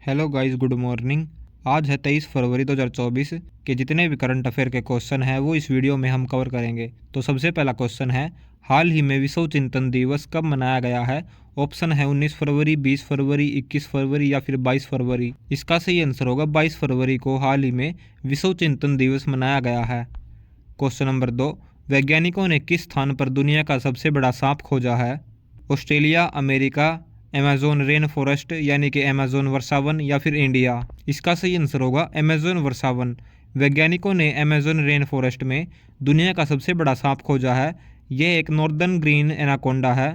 Hello guys, good morning. आज है 23 फरवरी 2024 के जितने भी करंट अफेयर के क्वेश्चन हैं वो इस वीडियो में हम कवर करेंगे। तो सबसे पहला क्वेश्चन है, हाल ही में विश्व चिंतन दिवस कब मनाया गया है? ऑप्शन है 19 फरवरी, 20 फरवरी, 21 फरवरी या फिर 22 फरवरी। इसका सही आंसर होगा 22 फरवरी को हाल ही में विश्व चिंतन दिवस मनाया गया है। क्वेश्चन नंबर 2, वैज्ञानिकों ने किस स्थान पर दुनिया का सबसे बड़ा सांप खोजा है? Australia, America, Amazon rain forest यानी कि अमेजोन वर्षावन या फिर इंडिया। इसका सही आंसर होगा अमेजोन वर्षावन। वैज्ञानिकों ने अमेजोन रेन फॉरेस्ट में दुनिया का सबसे बड़ा सांप खोजा है। यह एक नॉर्दर्न ग्रीन एनाकोंडा है।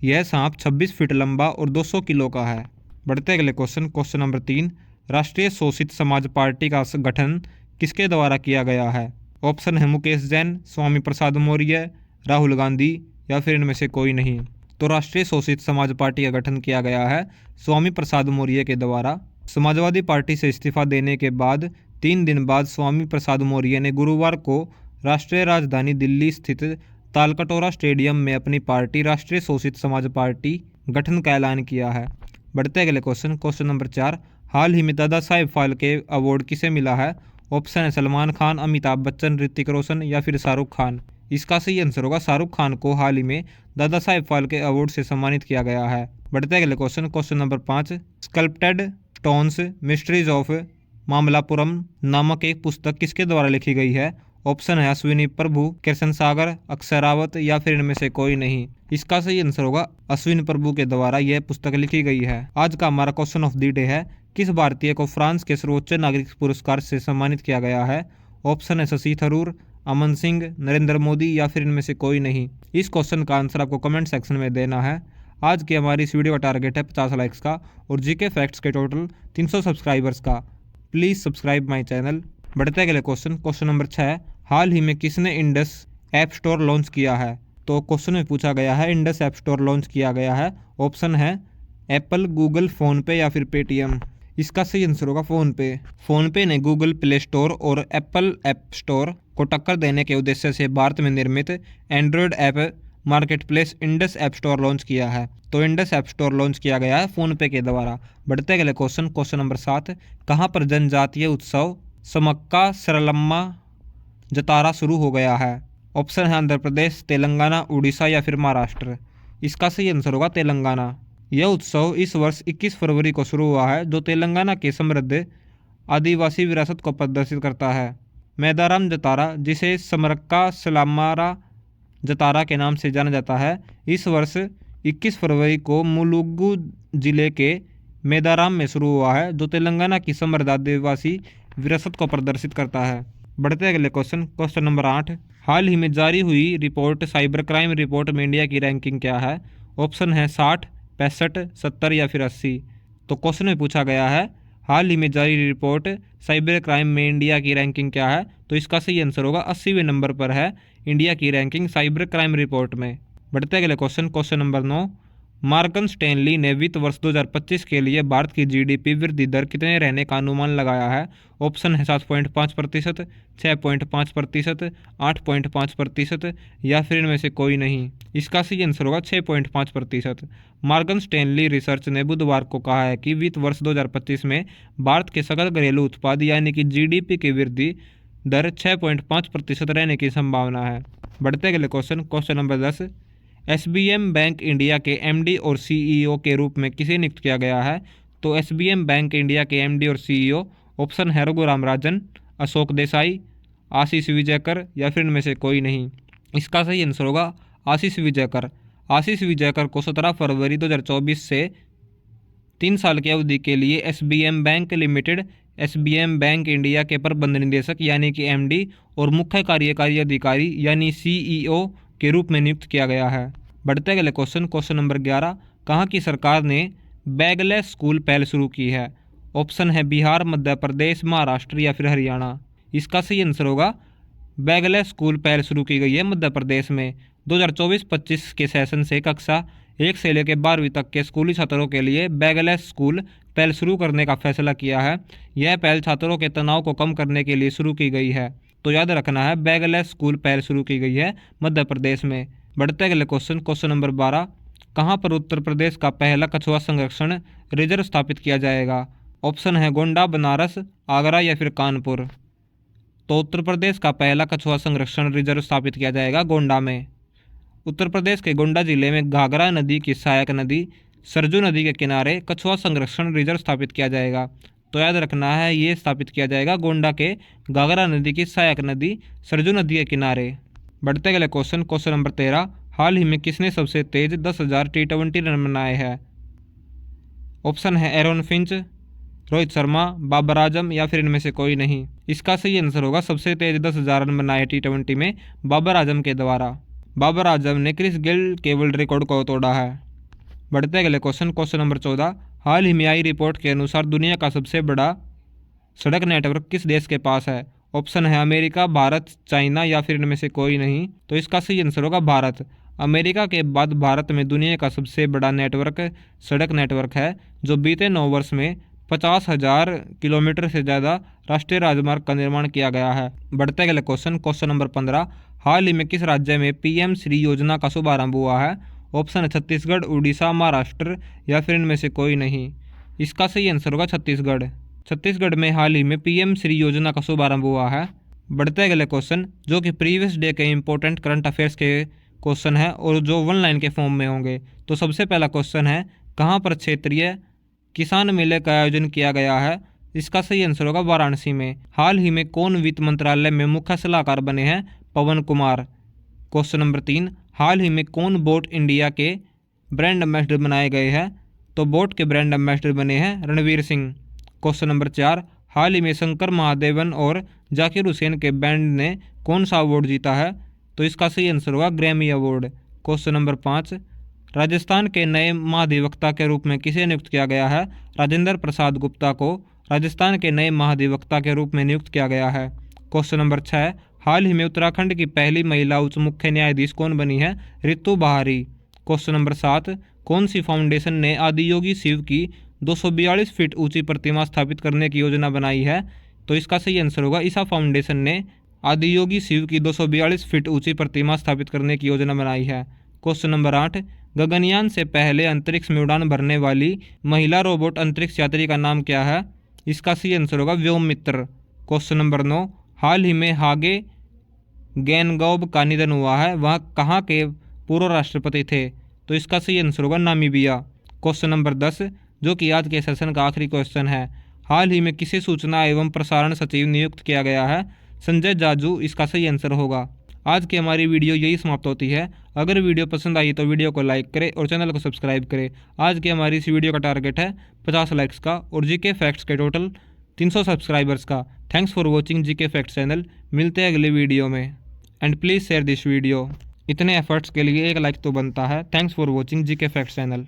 यह सांप 26 फीट लंबा और 200 किलो का है। बढ़ते अगले क्वेश्चन नंबर 3, राष्ट्रीय शोषित समाज पार्टी का गठन किसके द्वारा किया गया है? ऑप्शन है मुकेश जैन, स्वामी प्रसाद मौर्य, राहुल गांधी या फिर इनमें से कोई नहीं। तो राष्ट्रीय शोषित समाज पार्टी का गठन किया गया है स्वामी प्रसाद मौर्य के द्वारा। समाजवादी पार्टी से इस्तीफा देने के बाद 3 दिन बाद स्वामी प्रसाद मौर्य ने गुरुवार को राष्ट्रीय राजधानी दिल्ली स्थित तालकटोरा स्टेडियम में अपनी पार्टी राष्ट्रीय शोषित समाज पार्टी गठन का ऐलान किया है। बढ़ते अगले क्वेश्चन नंबर 4, हाल ही में दादा साहेब फाल्के अवार्ड किसे मिला है? ऑप्शन है सलमान खान, अमिताभ बच्चन, ऋतिक रोशन या फिर शाहरुख खान। इसका सही आंसर होगा शाहरुख खान को हाल ही में दादा साहेब फाल्के अवार्ड से सम्मानित किया गया है। बढ़ते अगले question number 5, sculpted stones mysteries of Mamallapuram नामक एक पुस्तक किसके द्वारा लिखी गई है? ऑप्शन है अश्विनी प्रभु, कृष्ण सागर, अक्षय रावत या फिर इनमें से कोई नहीं। इसका सही आंसर होगा अश्विनी प्रभु के द्वारा यह पुस्तक लिखी गई है। आज का हमारा क्वेश्चन ऑफ द डे है, किस भारतीय को फ्रांस के सर्वोच्च नागरिक पुरस्कार से सम्मानित किया गया है? ऑप्शन है शशि थरूर, अमन सिंह, नरेंद्र मोदी या फिर इनमें से कोई नहीं। इस क्वेश्चन का आंसर आपको कमेंट सेक्शन में देना है। आज की हमारी इस वीडियो का टारगेट है 50 लाइक्स का और जीके फैक्ट्स के टोटल 300 सब्सक्राइबर्स का। Please subscribe my channel. बढ़ते अगले क्वेश्चन नंबर 6, हाल ही में किसने इंडस ऐप स्टोर लॉन्च किया है? तो क्वेश्चन में पूछा गया है इंडस ऐप स्टोर लॉन्च किया गया है। ऑप्शन है एप्पल, गूगल, फ़ोनपे या फिर पेटीएम। इसका सही आंसर होगा फ़ोनपे। फ़ोनपे ने गूगल प्ले स्टोर और एप्पल ऐप स्टोर को टक्कर देने के उद्देश्य से भारत में निर्मित Android app marketplace Indus app store launch किया है। तो इंडस ऐप स्टोर लॉन्च किया गया है फ़ोनपे के द्वारा। बढ़ते अगले क्वेश्चन नंबर 7, कहाँ पर जनजातीय उत्सव समक्का सरलम्मा जतारा शुरू हो गया है? ऑप्शन है आंध्र प्रदेश, तेलंगाना, उड़ीसा या फिर महाराष्ट्र। इसका सही आंसर होगा तेलंगाना। यह उत्सव इस वर्ष 21 फरवरी को शुरू हुआ है, जो तेलंगाना की समृद्ध आदिवासी विरासत को प्रदर्शित करता है। मैदाराम जतारा, जिसे समरक्का सलामारा जतारा के नाम से जाना जाता है, इस वर्ष 21 फरवरी को मुलुगु जिले के मैदाराम में शुरू हुआ है, जो तेलंगाना की समृद्ध आदिवासी विरासत को प्रदर्शित करता है। बढ़ते अगले क्वेश्चन नंबर 8, हाल ही में जारी हुई रिपोर्ट साइबर क्राइम रिपोर्ट में इंडिया की रैंकिंग क्या है? ऑप्शन है 60, 65, 70 या फिर 80। तो क्वेश्चन में पूछा गया है हाल ही में जारी रिपोर्ट साइबर क्राइम में इंडिया की रैंकिंग क्या है? तो इसका सही आंसर होगा 80वें नंबर पर है इंडिया की रैंकिंग साइबर क्राइम रिपोर्ट में। बढ़ते अगले क्वेश्चन नंबर 9, मॉर्गन स्टैनली ने वित्त वर्ष 2025 के लिए भारत की जीडीपी वृद्धि दर कितने रहने का अनुमान लगाया है? ऑप्शन है 7.5%, 6.5%, 8.5% या फिर इनमें से कोई नहीं। इसका सही आंसर होगा 6.5%। मॉर्गन स्टैनली रिसर्च ने बुधवार को कहा है कि वित्त वर्ष 2025 में भारत के सकल घरेलू उत्पाद यानी कि जीडीपी की वृद्धि दर 6.5% रहने की संभावना है। बढ़ते अगले question number 10, SBM bank India के एमडी और सीईओ के रूप में किसे नियुक्त किया गया है? तो एसबीएम बैंक इंडिया के एमडी और सीईओ ऑप्शन है रघुराम राजन, अशोक देसाई, आशीष विजयकर या फिर इनमें से कोई नहीं। इसका सही आंसर होगा आशीष विजयकर। आशीष विजयकर को 17 फरवरी 2024 से 3 साल की अवधि के लिए SBM bank limited, SBM bank India के प्रबंध निदेशक यानी कि एमडी और मुख्य कार्यकारी अधिकारी यानी सीईओ के रूप में नियुक्त किया गया है। बढ़ते अगले क्वेश्चन नंबर 11, कहाँ की सरकार ने बैगलेस स्कूल पहल शुरू की है? ऑप्शन है बिहार, मध्य प्रदेश, महाराष्ट्र या फिर हरियाणा। इसका सही आंसर होगा बैगलेस स्कूल पहल शुरू की गई है मध्य प्रदेश में। 2024-25 के सेशन से कक्षा 1 से लेकर 12वीं तक के स्कूली छात्रों के लिए बैगलेस स्कूल पहल शुरू करने का फैसला किया है। यह पहल छात्रों के तनाव को कम करने के लिए शुरू की गई है। तो याद रखना है बैगलेस स्कूल पहल शुरू की गई है मध्य प्रदेश में। बढ़ते अगले क्वेश्चन नंबर 12, कहाँ पर उत्तर प्रदेश का पहला कछुआ संरक्षण रिजर्व स्थापित किया जाएगा? ऑप्शन है गोंडा, बनारस, आगरा या फिर कानपुर। तो उत्तर प्रदेश का पहला कछुआ संरक्षण रिजर्व स्थापित किया जाएगा गोंडा में। उत्तर प्रदेश के गोंडा जिले में घाघरा नदी की सहायक नदी सरजू नदी के किनारे कछुआ संरक्षण रिजर्व स्थापित किया जाएगा। तो याद रखना है, ये स्थापित किया जाएगा गोंडा के घाघरा नदी की सहायक नदी सरजू नदी के किनारे। बढ़ते अगले क्वेश्चन नंबर 13, हाल ही में किसने सबसे तेज 10,000 T20 रन बनाए हैं? ऑप्शन है एरोन फिंच, रोहित शर्मा, बाबर आजम या फिर इनमें से कोई नहीं। इसका सही आंसर होगा सबसे तेज 10,000 रन बनाए T20 में बाबर आजम के द्वारा। बाबर आजम ने क्रिस गेल के वर्ल्ड रिकॉर्ड को तोड़ा है। बढ़ते अगले क्वेश्चन नंबर 14, हाल ही में आई रिपोर्ट के अनुसार दुनिया का सबसे बड़ा सड़क नेटवर्क किस देश के पास है? ऑप्शन है अमेरिका, भारत, चाइना या फिर इनमें से कोई नहीं। तो इसका सही आंसर होगा भारत। अमेरिका के बाद भारत में दुनिया का सबसे बड़ा नेटवर्क सड़क नेटवर्क है, जो बीते 9 वर्ष में 50,000 किलोमीटर से ज़्यादा राष्ट्रीय राजमार्ग का निर्माण किया गया है। बढ़ते अगले क्वेश्चन नंबर 15, हाल ही में किस राज्य में PM श्री योजना का शुभारंभ हुआ है? ऑप्शन है छत्तीसगढ़, उड़ीसा, महाराष्ट्र या फिर इनमें से कोई नहीं। इसका सही आंसर होगा छत्तीसगढ़। छत्तीसगढ़ में हाल ही में PM श्री योजना का शुभारंभ हुआ है। बढ़ते अगले क्वेश्चन, जो कि प्रीवियस डे के इंपॉर्टेंट करंट अफेयर्स के क्वेश्चन है और जो 1 लाइन के फॉर्म में होंगे। तो सबसे पहला क्वेश्चन है, कहाँ पर क्षेत्रीय किसान मेले का आयोजन किया गया है? इसका सही आंसर होगा वाराणसी में। हाल ही में कौन वित्त मंत्रालय में मुख्य सलाहकार बने हैं? पवन कुमार। क्वेश्चन नंबर 3, हाल ही में कौन बोट इंडिया के ब्रांड एम्बेसडर बनाए गए हैं? तो बोट के ब्रांड एम्बेसडर बने हैं रणवीर सिंह। क्वेश्चन नंबर 4, हाल ही में शंकर महादेवन और जाकिर हुसैन के बैंड ने कौन सा अवार्ड जीता है? तो इसका सही आंसर होगा Grammy award. Question number 5, Rajasthan के नए महाधिवक्ता के रूप में किसे नियुक्त किया गया है? राजेंद्र प्रसाद गुप्ता को राजस्थान के नए महाधिवक्ता के रूप में नियुक्त किया गया है। क्वेश्चन नंबर 6, हाल ही में उत्तराखंड की पहली महिला उच्च मुख्य न्यायाधीश कौन बनी है? रितु बहारी। क्वेश्चन नंबर 7, कौन सी फाउंडेशन ने आदियोगी शिव की 242 फीट ऊंची प्रतिमा स्थापित करने की योजना बनाई है? तो इसका सही आंसर होगा ईसा फाउंडेशन ने आदियोगी शिव की 242 फीट ऊंची प्रतिमा स्थापित करने की योजना बनाई है। क्वेश्चन नंबर 8, गगनयान से पहले अंतरिक्ष में उड़ान भरने वाली महिला रोबोट अंतरिक्ष यात्री का नाम क्या है? इसका सही आंसर होगा व्योम मित्र। क्वेश्चन नंबर 9, हाल ही में हागे गैनगॉब का निधन हुआ है, वह कहाँ के पूर्व राष्ट्रपति थे? तो इसका सही आंसर होगा नामीबिया। क्वेश्चन नंबर 10, जो कि आज के सेशन का आखिरी क्वेश्चन है, हाल ही में किसे सूचना एवं प्रसारण सचिव नियुक्त किया गया है? संजय जाजू इसका सही आंसर होगा। आज की हमारी वीडियो यही समाप्त होती है। अगर वीडियो पसंद आई तो वीडियो को लाइक करें और चैनल को सब्सक्राइब करें। आज की हमारी इस वीडियो का टारगेट है 50 लाइक्स का और जीके फैक्ट्स के टोटल 300 सब्सक्राइबर्स का। Thanks for watching GK facts channel. मिलते हैं अगले वीडियो में and please share this video. इतने एफर्ट्स के लिए एक लाइक तो बनता है। Thanks for watching GK facts channel.